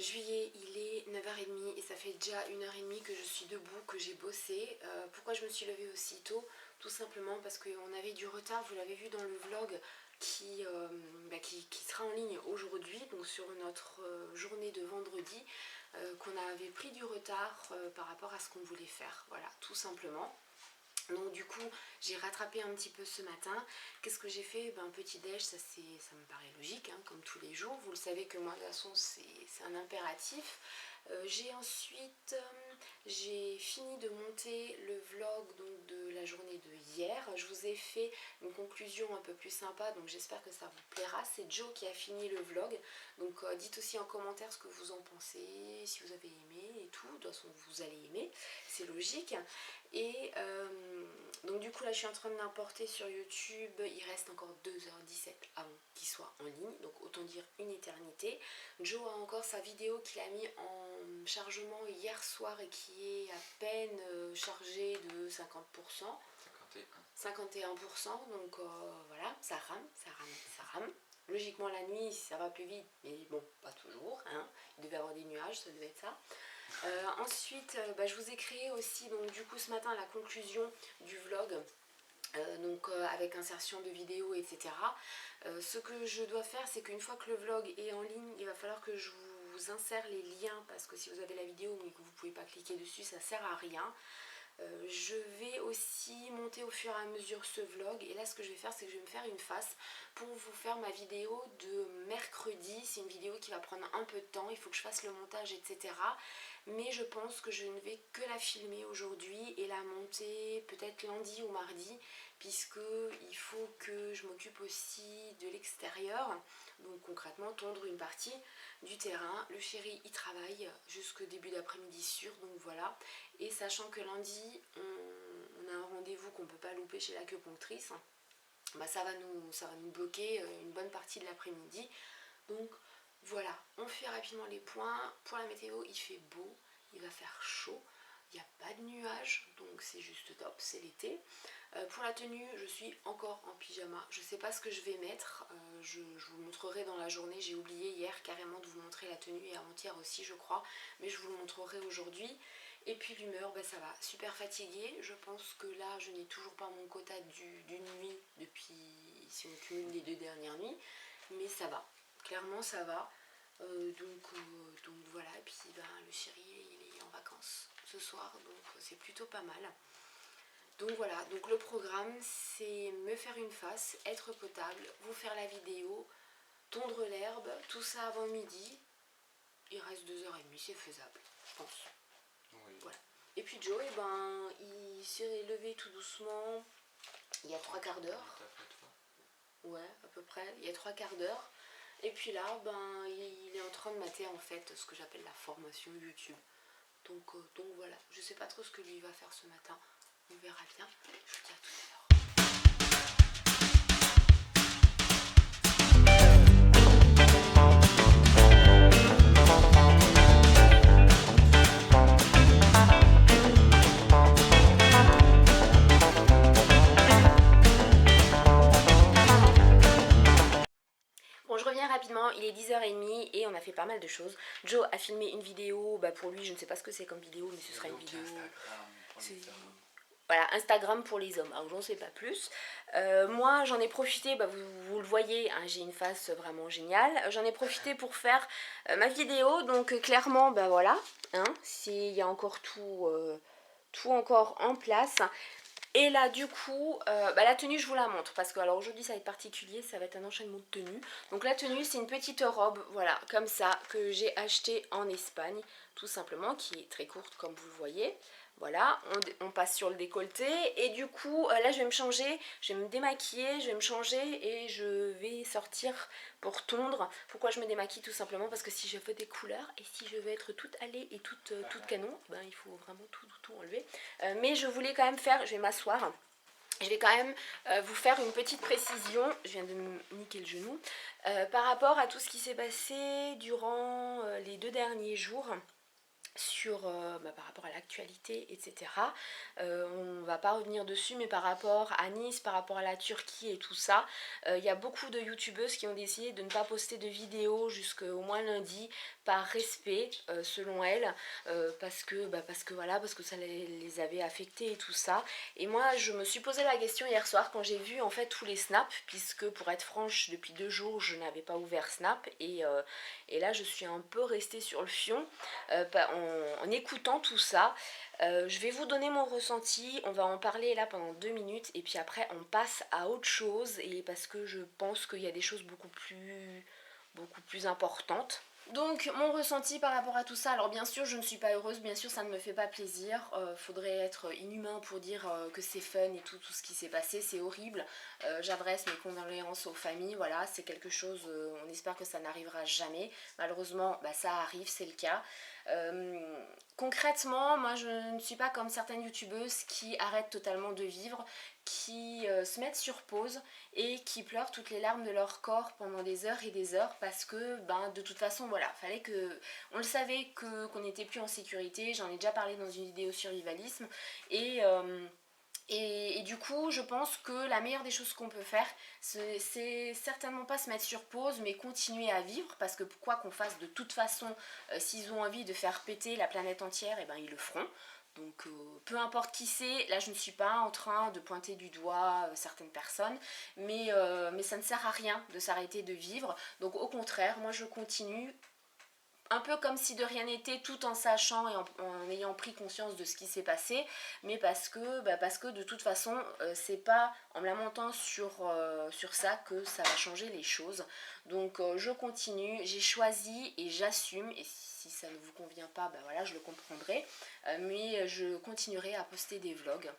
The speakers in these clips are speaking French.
juillet, il est 9h30 et ça fait déjà 1h30 que je suis debout, que j'ai bossé. Pourquoi je me suis levée aussi tôt? Tout simplement parce qu'on avait du retard, vous l'avez vu dans le vlog qui sera en ligne aujourd'hui, donc sur notre journée de vendredi, qu'on avait pris du retard par rapport à ce qu'on voulait faire, voilà, tout simplement. Donc du coup j'ai rattrapé un petit peu ce matin. Qu'est-ce que j'ai fait? Petit déj, ça me paraît logique, hein, comme tous les jours. Vous le savez que moi de toute façon c'est un impératif. J'ai ensuite j'ai fini de monter le vlog donc, de la journée de hier. Je vous ai fait une conclusion un peu plus sympa, donc j'espère que ça vous plaira. C'est Joe qui a fini le vlog, donc dites aussi en commentaire ce que vous en pensez, si vous avez aimé et tout. De toute façon vous allez aimer, c'est logique. Et donc du coup là je suis en train de l'importer sur YouTube. Il reste encore 2h17 avant qu'il soit en ligne, donc autant dire une éternité. Joe a encore sa vidéo qu'il a mis en chargement hier soir et qui est à peine chargée de 50%. 51%, donc voilà, ça rame, ça rame, ça rame. Logiquement la nuit ça va plus vite, mais bon, pas toujours, hein. Il devait y avoir des nuages, ça devait être ça. Ensuite, je vous ai créé aussi, donc du coup ce matin, la conclusion du vlog. Avec insertion de vidéos, etc. Ce que je dois faire, c'est qu'une fois que le vlog est en ligne, il va falloir que je vous insère les liens, parce que si vous avez la vidéo mais que vous ne pouvez pas cliquer dessus, ça sert à rien. Je vais aussi monter au fur et à mesure ce vlog, et là ce que je vais faire, c'est que je vais me faire une face pour vous faire ma vidéo de mercredi. C'est une vidéo qui va prendre un peu de temps, il faut que je fasse le montage, etc. Mais je pense que je ne vais que la filmer aujourd'hui et la monter peut-être lundi ou mardi, puisque il faut que je m'occupe aussi de l'extérieur, donc concrètement tondre une partie du terrain. Le chéri il travaille jusqu'au début d'après-midi sûr, donc voilà. Et sachant que lundi on a un rendez-vous qu'on ne peut pas louper chez l'acupunctrice, ça va nous bloquer une bonne partie de l'après-midi. Donc voilà, on fait rapidement les points. Pour la météo, il fait beau, il va faire chaud, il n'y a pas de nuages, donc c'est juste top, c'est l'été. Pour la tenue, je suis encore en pyjama. Je ne sais pas ce que je vais mettre, je vous montrerai dans la journée. J'ai oublié hier carrément de vous montrer la tenue, et avant-hier aussi je crois, mais je vous le montrerai aujourd'hui. Et puis l'humeur, ça va, super fatiguée. Je pense que là, je n'ai toujours pas mon quota d'une nuit depuis, si on cumule les 2 dernières nuits, mais ça va. Clairement ça va, donc voilà. Et puis le chéri il est en vacances ce soir, donc c'est plutôt pas mal. Donc voilà, donc le programme c'est me faire une face, être potable, vous faire la vidéo, tondre l'herbe, tout ça avant midi. Il reste 2h30, c'est faisable, je pense. Oui. Voilà. Et puis Joe, il s'est levé tout doucement il y a 3/4 d'heure. Ouais, à peu près, il y a 3/4 d'heure. Et puis là, il est en train de mater en fait ce que j'appelle la formation YouTube. Donc voilà, je sais pas trop ce que lui va faire ce matin. On verra bien. Je vous dis à tout à l'heure. Bon, je reviens rapidement, il est 10h30 et on a fait pas mal de choses. Joe a filmé une vidéo, pour lui, je ne sais pas ce que c'est comme vidéo, mais ce sera une vidéo... Voilà, Instagram pour les hommes, alors j'en sais pas plus. Moi j'en ai profité, vous le voyez, hein, j'ai une face vraiment géniale. J'en ai profité pour faire ma vidéo, donc clairement, voilà, hein, il y a encore tout encore en place. Et là du coup, la tenue je vous la montre, parce que alors aujourd'hui ça va être particulier, ça va être un enchaînement de tenues. Donc la tenue c'est une petite robe, voilà, comme ça, que j'ai acheté en Espagne, tout simplement, qui est très courte comme vous le voyez. Voilà, on passe sur le décolleté et du coup là je vais me changer, je vais me démaquiller, je vais me changer et je vais sortir pour tondre. Pourquoi je me démaquille? Tout simplement parce que si je veux des couleurs et si je veux être toute allée et toute canon, il faut vraiment tout enlever. Mais je voulais quand même faire, je vais m'asseoir. Je vais quand même vous faire une petite précision, je viens de me niquer le genou, par rapport à tout ce qui s'est passé durant les 2 derniers jours. Par rapport à l'actualité, etc. On va pas revenir dessus, mais par rapport à Nice, par rapport à la Turquie et tout ça, il y a beaucoup de youtubeuses qui ont décidé de ne pas poster de vidéos jusqu'au moins lundi, par respect, selon elles, parce que voilà, parce que ça les avait affectées et tout ça. Et moi, je me suis posé la question hier soir quand j'ai vu en fait tous les snaps, puisque pour être franche, depuis 2 jours, je n'avais pas ouvert Snap, et là, je suis un peu restée sur le fion en écoutant tout ça. Je vais vous donner mon ressenti, on va en parler là pendant 2 minutes, et puis après, on passe à autre chose, et parce que je pense qu'il y a des choses beaucoup plus importantes. Donc mon ressenti par rapport à tout ça, alors bien sûr je ne suis pas heureuse, bien sûr ça ne me fait pas plaisir, faudrait être inhumain pour dire que c'est fun et tout ce qui s'est passé, c'est horrible. J'adresse mes condoléances aux familles, voilà, c'est quelque chose, on espère que ça n'arrivera jamais, malheureusement ça arrive, c'est le cas. Concrètement, moi je ne suis pas comme certaines youtubeuses qui arrêtent totalement de vivre, qui se mettent sur pause et qui pleurent toutes les larmes de leur corps pendant des heures et des heures parce que de toute façon voilà, fallait que on le savait qu'on n'était plus en sécurité, j'en ai déjà parlé dans une vidéo survivalisme et du coup, je pense que la meilleure des choses qu'on peut faire, c'est certainement pas se mettre sur pause, mais continuer à vivre, parce que quoi qu'on fasse, de toute façon, s'ils ont envie de faire péter la planète entière, et ils le feront. Donc peu importe qui c'est, là je ne suis pas en train de pointer du doigt certaines personnes, mais ça ne sert à rien de s'arrêter de vivre. Donc au contraire, moi je continue un peu comme si de rien n'était, tout en sachant et en ayant pris conscience de ce qui s'est passé, mais parce que de toute façon, c'est pas en me lamentant sur ça que ça va changer les choses. Donc je continue, j'ai choisi et j'assume, et si ça ne vous convient pas, voilà, je le comprendrai, mais je continuerai à poster des vlogs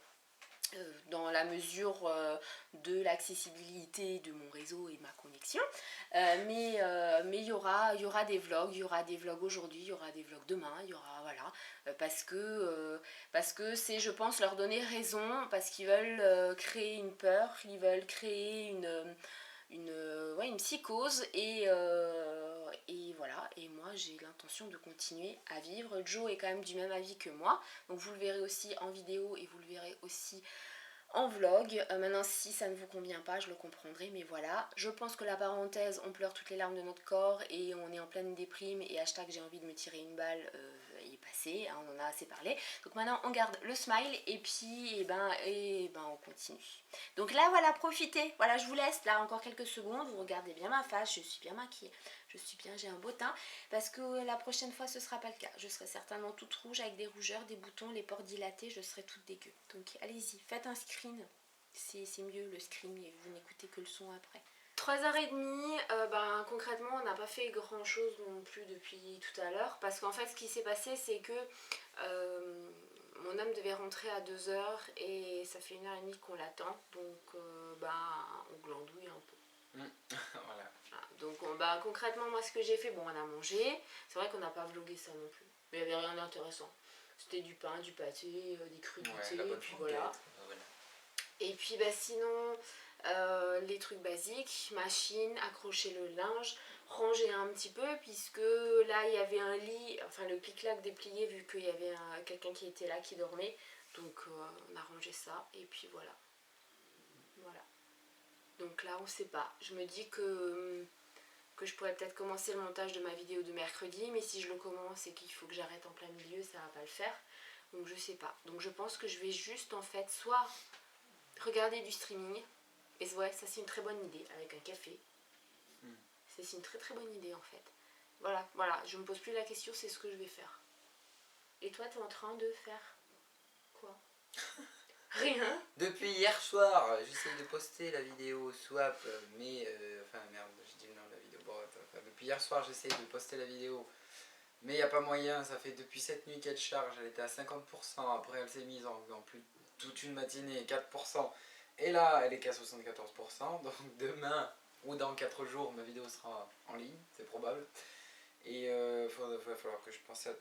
dans la mesure de l'accessibilité de mon réseau et de ma connexion. Mais il y aura des vlogs, il y aura des vlogs aujourd'hui, il y aura des vlogs demain, il y aura voilà, parce que c'est, je pense, leur donner raison, parce qu'ils veulent créer une peur, ils veulent créer une psychose et voilà, et moi j'ai l'intention de continuer à vivre. Joe est quand même du même avis que moi, donc vous le verrez aussi en vidéo et vous le verrez aussi en vlog. Maintenant si ça ne vous convient pas, je le comprendrai, mais voilà, je pense que la parenthèse on pleure toutes les larmes de notre corps et on est en pleine déprime et hashtag j'ai envie de me tirer une balle est passé, hein, on en a assez parlé. Donc maintenant on garde le smile et puis on continue. Donc là voilà, profitez, voilà, je vous laisse là encore quelques secondes, vous regardez bien ma face, je suis bien maquillée, j'ai un beau teint, parce que la prochaine fois ce sera pas le cas, je serai certainement toute rouge avec des rougeurs, des boutons, les pores dilatés, je serai toute dégueu. Donc allez-y, faites un screen, c'est mieux le screen et vous n'écoutez que le son après. 3h30, concrètement on n'a pas fait grand chose non plus depuis tout à l'heure, parce qu'en fait ce qui s'est passé c'est que mon homme devait rentrer à 2h et ça fait 1h30 qu'on l'attend, donc on glandouille un peu. Voilà. Donc concrètement moi ce que j'ai fait, on a mangé, c'est vrai qu'on n'a pas vlogué ça non plus, mais il n'y avait rien d'intéressant, c'était du pain, du pâté, des crudités, et puis voilà. Et puis sinon les trucs basiques, machine, accrocher le linge, ranger un petit peu, puisque là il y avait un lit, enfin le pic-lac déplié vu qu'il y avait quelqu'un qui était là qui dormait, donc on a rangé ça et puis voilà. Donc là on sait pas, je me dis que je pourrais peut-être commencer le montage de ma vidéo de mercredi, mais si je le commence et qu'il faut que j'arrête en plein milieu, ça va pas le faire, donc je sais pas. Donc je pense que je vais juste en fait soit regarder du streaming, et ouais, ça c'est une très bonne idée, avec un café. C'est une très très bonne idée en fait. Voilà, je me pose plus la question, c'est ce que je vais faire. Et toi, t'es en train de faire quoi? Rien. Depuis hier soir, j'essaye de poster la vidéo swap, mais j'ai dit le nom de la vidéo. Depuis hier soir, j'essaye de poster la vidéo, mais il n'y a pas moyen. Ça fait depuis cette nuit qu'elle charge. Elle était à 50%, après elle s'est mise en plus toute une matinée, 4%, et là elle est qu'à 74%. Donc demain ou dans 4 jours, ma vidéo sera en ligne, c'est probable. Et il va falloir que je pense à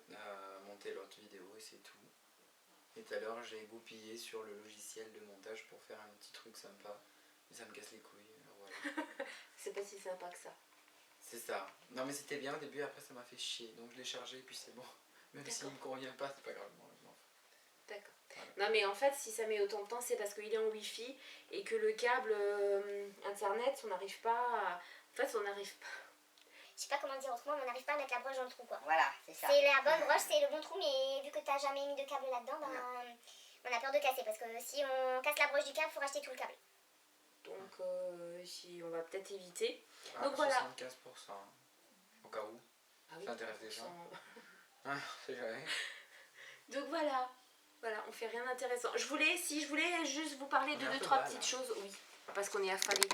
monter l'autre vidéo et c'est tout. Et tout à l'heure j'ai goupillé sur le logiciel de montage pour faire un petit truc sympa, mais ça me casse les couilles, alors voilà. C'est pas si sympa que ça. C'est ça. Non mais c'était bien au début, après ça m'a fait chier, donc je l'ai chargé et puis c'est bon. Même s'il ne me convient pas, c'est pas grave, moi, je m'en fous. Non mais en fait si ça met autant de temps c'est parce qu'il est en wifi et que le câble internet on n'arrive pas à... En fait on n'arrive pas... Je sais pas comment dire autrement, mais on n'arrive pas à mettre la broche dans le trou quoi. Voilà, c'est ça. C'est la bonne broche, c'est le bon trou, mais vu que t'as jamais mis de câble là-dedans, ben, on a peur de casser. Parce que si on casse la broche du câble, il faut racheter tout le câble. Donc si on va peut-être éviter. Ah, Donc voilà. 75%. Au cas où. Ah oui, Ça intéresse des gens. 100%. Ah, c'est jamais. Donc voilà. Voilà, on fait rien d'intéressant. Je voulais juste vous parler de On est un 2 peu trois mal, petites hein. choses. Oui, parce qu'on est affalés.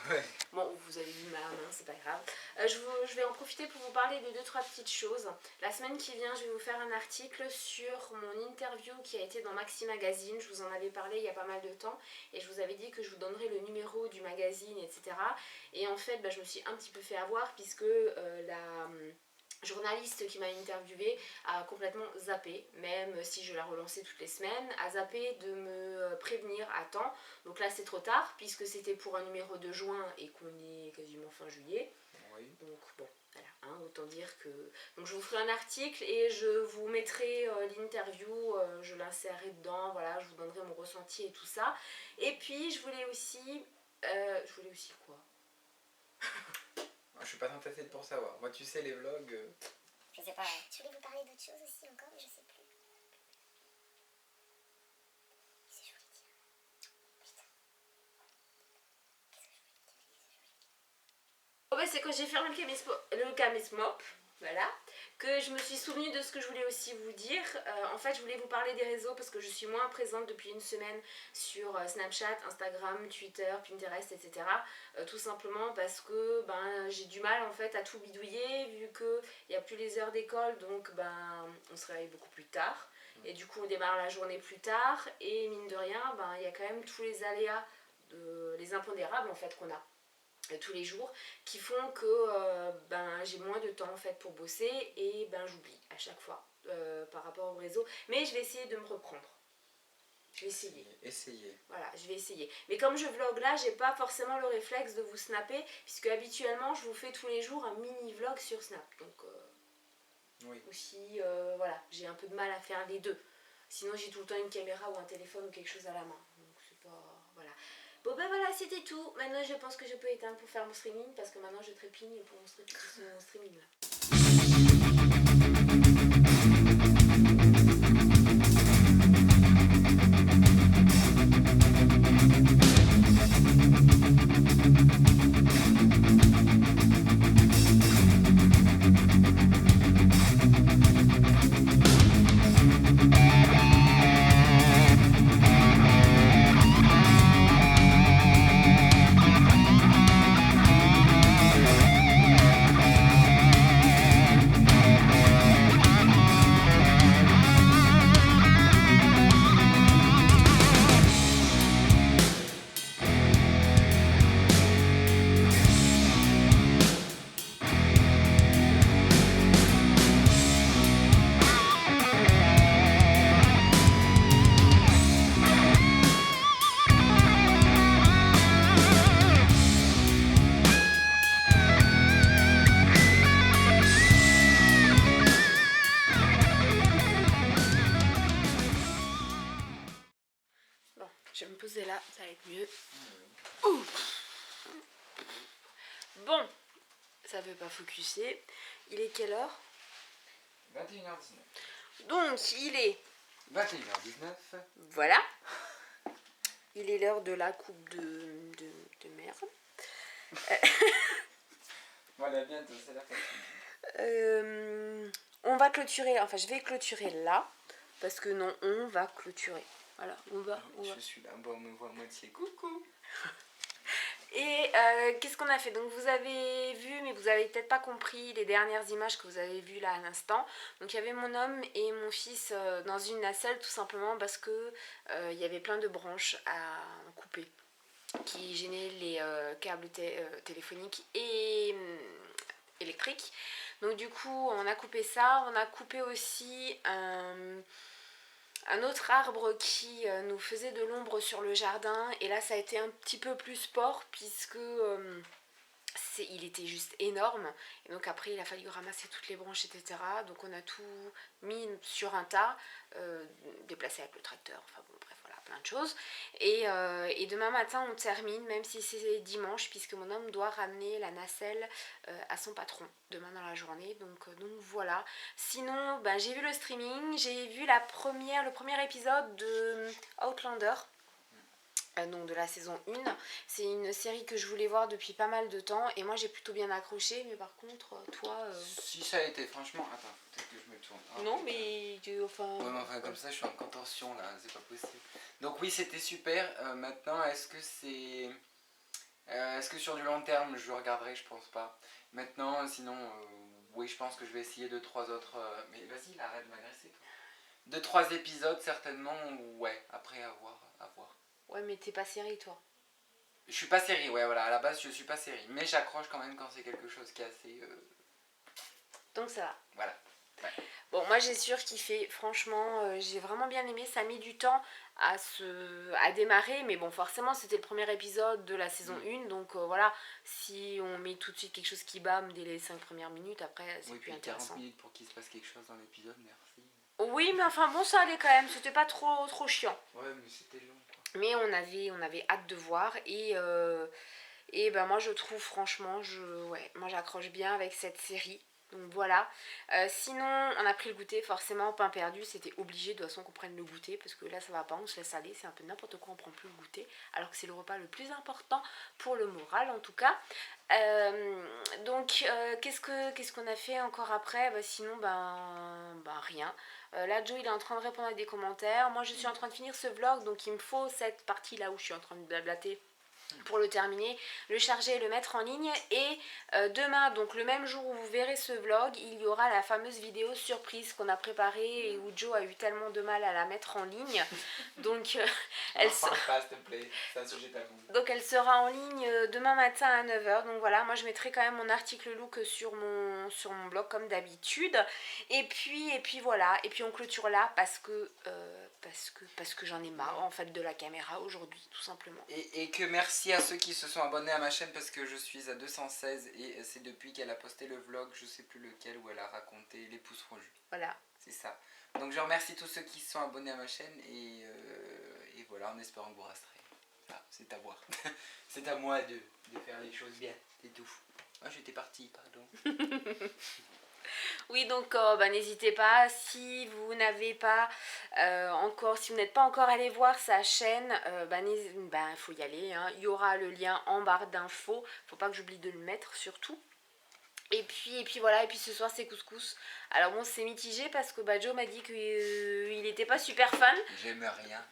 Ouais. Bon, vous avez vu ma main, c'est pas grave. Je vais en profiter pour vous parler de 2 trois petites choses. La semaine qui vient, je vais vous faire un article sur mon interview qui a été dans Maxi Magazine. Je vous en avais parlé il y a pas mal de temps et je vous avais dit que je vous donnerais le numéro du magazine, etc. Et en fait, je me suis un petit peu fait avoir puisque la journaliste qui m'a interviewée a complètement zappé, même si je la relançais toutes les semaines, a zappé de me prévenir à temps. Donc là c'est trop tard puisque c'était pour un numéro de juin et qu'on est quasiment fin juillet. Oui. Donc bon, voilà, hein, autant dire que... Donc je vous ferai un article et je vous mettrai l'interview, je l'insérerai dedans, voilà, je vous donnerai mon ressenti et tout ça. Et puis je voulais aussi... quoi? Je suis pas tentée pour savoir. Moi, tu sais, les vlogs. Je sais pas. Je voulais vous parler d'autre chose aussi encore, mais je sais plus. Qu'est-ce que je voulais dire? Putain. Oh c'est quand j'ai fermé le caméscope, voilà, que je me suis souvenue de ce que je voulais aussi vous dire. En fait, je voulais vous parler des réseaux parce que je suis moins présente depuis une semaine sur Snapchat, Instagram, Twitter, Pinterest, etc. Tout simplement parce que j'ai du mal en fait à tout bidouiller vu qu'il n'y a plus les heures d'école, donc on se réveille beaucoup plus tard. Et du coup, on démarre la journée plus tard et mine de rien, il y a quand même tous les aléas, les impondérables en fait qu'on a tous les jours qui font que j'ai moins de temps en fait pour bosser et j'oublie à chaque fois par rapport au réseau, mais je vais essayer de me reprendre. Je vais essayer. Voilà, je vais essayer. Mais comme je vlog là, j'ai pas forcément le réflexe de vous snapper puisque habituellement je vous fais tous les jours un mini vlog sur Snap. Donc Oui. aussi voilà, j'ai un peu de mal à faire les deux. Sinon j'ai tout le temps une caméra ou un téléphone ou quelque chose à la main. Donc c'est pas... voilà. Bon voilà, c'était tout. Maintenant je pense que je peux éteindre pour faire mon streaming parce que maintenant je trépigne pour mon streaming là. Bon, je vais me poser là, ça va être mieux. Ouf. Bon, ça veut pas focuser. Il est quelle heure? 21h19. Donc, il est... 21h19. Voilà. Il est l'heure de la coupe de merde. Voilà, bientôt, c'est la fatigue. On va clôturer, enfin je vais clôturer là. Parce que non, on va clôturer. Voilà, on va. Je suis là, bon, on me voit à moitié. Coucou. Et qu'est-ce qu'on a fait? Donc vous avez vu, mais vous avez peut-être pas compris les dernières images que vous avez vues là à l'instant. Donc il y avait mon homme et mon fils dans une nacelle tout simplement parce que il y avait plein de branches à couper qui gênaient les câbles téléphoniques et électriques. Donc du coup on a coupé ça, on a coupé aussi un autre arbre qui nous faisait de l'ombre sur le jardin et là ça a été un petit peu plus sport puisque il était juste énorme. Et donc après, il a fallu ramasser toutes les branches, etc. Donc on a tout mis sur un tas, déplacé avec le tracteur, enfin bon, bref, voilà, plein de choses. Et demain matin, on termine, même si c'est dimanche, puisque mon homme doit ramener la nacelle à son patron demain dans la journée. Donc voilà. Sinon, ben, j'ai vu le streaming, j'ai vu le premier épisode de Outlander. Donc de la saison 1. C'est une série que je voulais voir depuis pas mal de temps et moi j'ai plutôt bien accroché, mais par contre toi... Si ça a été, franchement, attends, peut-être que je me tourne. Ah, non putain. mais enfin... Ouais, mais enfin comme ça je suis en contention là, c'est pas possible. Donc oui, c'était super. Maintenant, est-ce que c'est... est-ce que sur du long terme je le regarderai? Je pense pas. Maintenant, sinon, oui, je pense que je vais essayer 2-3 autres... mais vas-y, là, arrête de m'agresser. 2-3 épisodes certainement, ouais, après à voir. Ouais mais t'es pas série toi. Je suis pas série, ouais, voilà, à la base je suis pas série. Mais j'accroche quand même quand c'est quelque chose qui est assez... Donc ça va. Voilà. Ouais. Bon, moi j'ai surkiffé, franchement, j'ai vraiment bien aimé. Ça a mis du temps à démarrer, mais bon, forcément, c'était le premier épisode de la saison 1, donc voilà, si on met tout de suite quelque chose qui bâme dès les 5 premières minutes, après c'est Oui, plus puis 40 intéressant. minutes pour qu'il se passe quelque chose dans l'épisode, merci. Oui, mais enfin bon, ça allait quand même, c'était pas trop chiant. Ouais, mais c'était long, quoi. Mais on avait hâte de voir et ben moi je trouve franchement, moi j'accroche bien avec cette série. Donc voilà. Sinon, on a pris le goûter, forcément, pain perdu, c'était obligé de toute façon qu'on prenne le goûter, parce que là ça va pas, on se laisse aller, c'est un peu n'importe quoi, on prend plus le goûter, alors que c'est le repas le plus important pour le moral en tout cas. Donc qu'est-ce qu'on a fait encore après? Sinon, rien. Là, Joe, il est en train de répondre à des commentaires. Moi, je suis en train de finir ce vlog, donc il me faut cette partie-là où je suis en train de blablater pour le terminer, le charger, le mettre en ligne. Et demain, donc le même jour où vous verrez ce vlog, il y aura la fameuse vidéo surprise qu'on a préparée et où Joe a eu tellement de mal à la mettre en ligne. Donc, elle sera en ligne demain matin à 9h. Donc voilà, moi je mettrai quand même mon article look sur mon blog comme d'habitude. Et puis voilà, et puis on clôture là parce que j'en ai marre en fait de la caméra aujourd'hui, tout simplement. Et que merci à ceux qui se sont abonnés à ma chaîne parce que je suis à 216 et c'est depuis qu'elle a posté le vlog, je sais plus lequel, où elle a raconté les pouces rouges. Voilà. C'est ça. Donc je remercie tous ceux qui se sont abonnés à ma chaîne et voilà, en espérant que vous resterez. Ah, c'est à voir. C'est à moi de faire les choses bien, c'est tout. Ah, j'étais partie, pardon. Oui, donc n'hésitez pas, si vous n'avez pas si vous n'êtes pas encore allé voir sa chaîne, il faut y aller, hein. Il y aura le lien en barre d'infos, faut pas que j'oublie de le mettre surtout. Et puis voilà, et puis ce soir c'est couscous. Alors bon, c'est mitigé parce que Joe m'a dit qu'il n'était pas super fan. J'aime rien.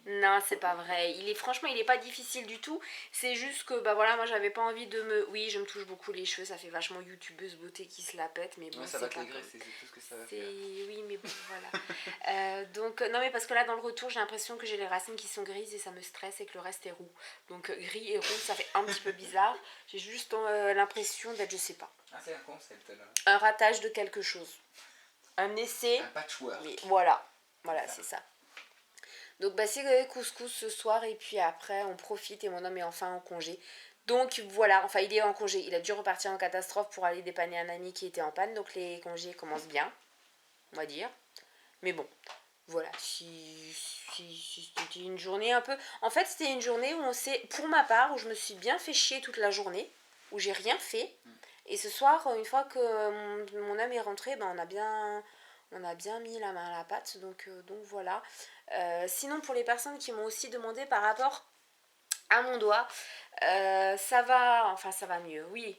Non, c'est pas vrai. Franchement, il est pas difficile du tout. C'est juste que, voilà, moi j'avais pas envie de me... Oui, je me touche beaucoup les cheveux, ça fait vachement youtubeuse beauté qui se la pète, mais bon, ouais, ça va te graisser, c'est tout ce que ça va faire. Oui, mais bon, voilà. Donc, non, mais parce que là, dans le retour, j'ai l'impression que j'ai les racines qui sont grises et ça me stresse et que le reste est roux. Donc, gris et roux, ça fait un petit peu bizarre. J'ai juste l'impression d'être, je sais pas. Ah, c'est un concept, là. Un ratage de quelque chose. Un essai. Un patchwork. Mais voilà, c'est ça. Donc c'est couscous ce soir et puis après on profite et mon homme est enfin en congé. Donc voilà, enfin il est en congé, il a dû repartir en catastrophe pour aller dépanner un ami qui était en panne. Donc les congés commencent bien, on va dire. Mais bon, voilà, si c'était une journée un peu... En fait c'était une journée où pour ma part, où je me suis bien fait chier toute la journée, où j'ai rien fait. Et ce soir, une fois que mon homme est rentré, on a bien mis la main à la pâte, donc voilà. Sinon, pour les personnes qui m'ont aussi demandé par rapport à mon doigt, ça va mieux, oui.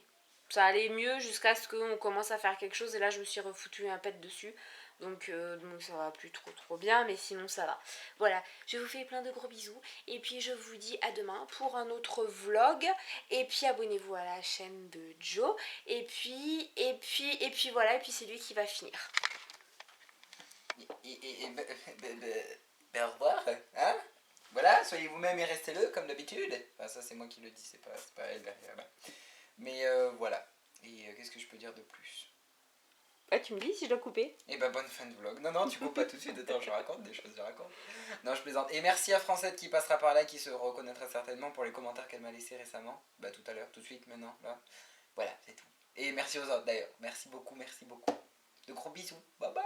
Ça allait mieux jusqu'à ce qu'on commence à faire quelque chose et là je me suis refoutu un pet dessus. Donc ça va plus trop bien, mais sinon ça va. Voilà, je vous fais plein de gros bisous et puis je vous dis à demain pour un autre vlog. Et puis abonnez-vous à la chaîne de Joe. Et puis voilà, et puis c'est lui qui va finir. Au revoir, hein? Voilà, soyez vous-même et restez-le comme d'habitude. Enfin, ça c'est moi qui le dis, c'est pas elle derrière là. Mais voilà. Et qu'est-ce que je peux dire de plus? Ouais, tu me dis si je dois couper. Et bah bonne fin de vlog. Non, non, tu coupes pas tout de suite, attends, je raconte des choses, je raconte. Non, je plaisante. Et merci à Francette qui passera par là, qui se reconnaîtra certainement pour les commentaires qu'elle m'a laissés récemment. Bah tout à l'heure, tout de suite, maintenant, là. Voilà, c'est tout. Et merci aux autres d'ailleurs. Merci beaucoup, merci beaucoup. De gros bisous. Bye bye.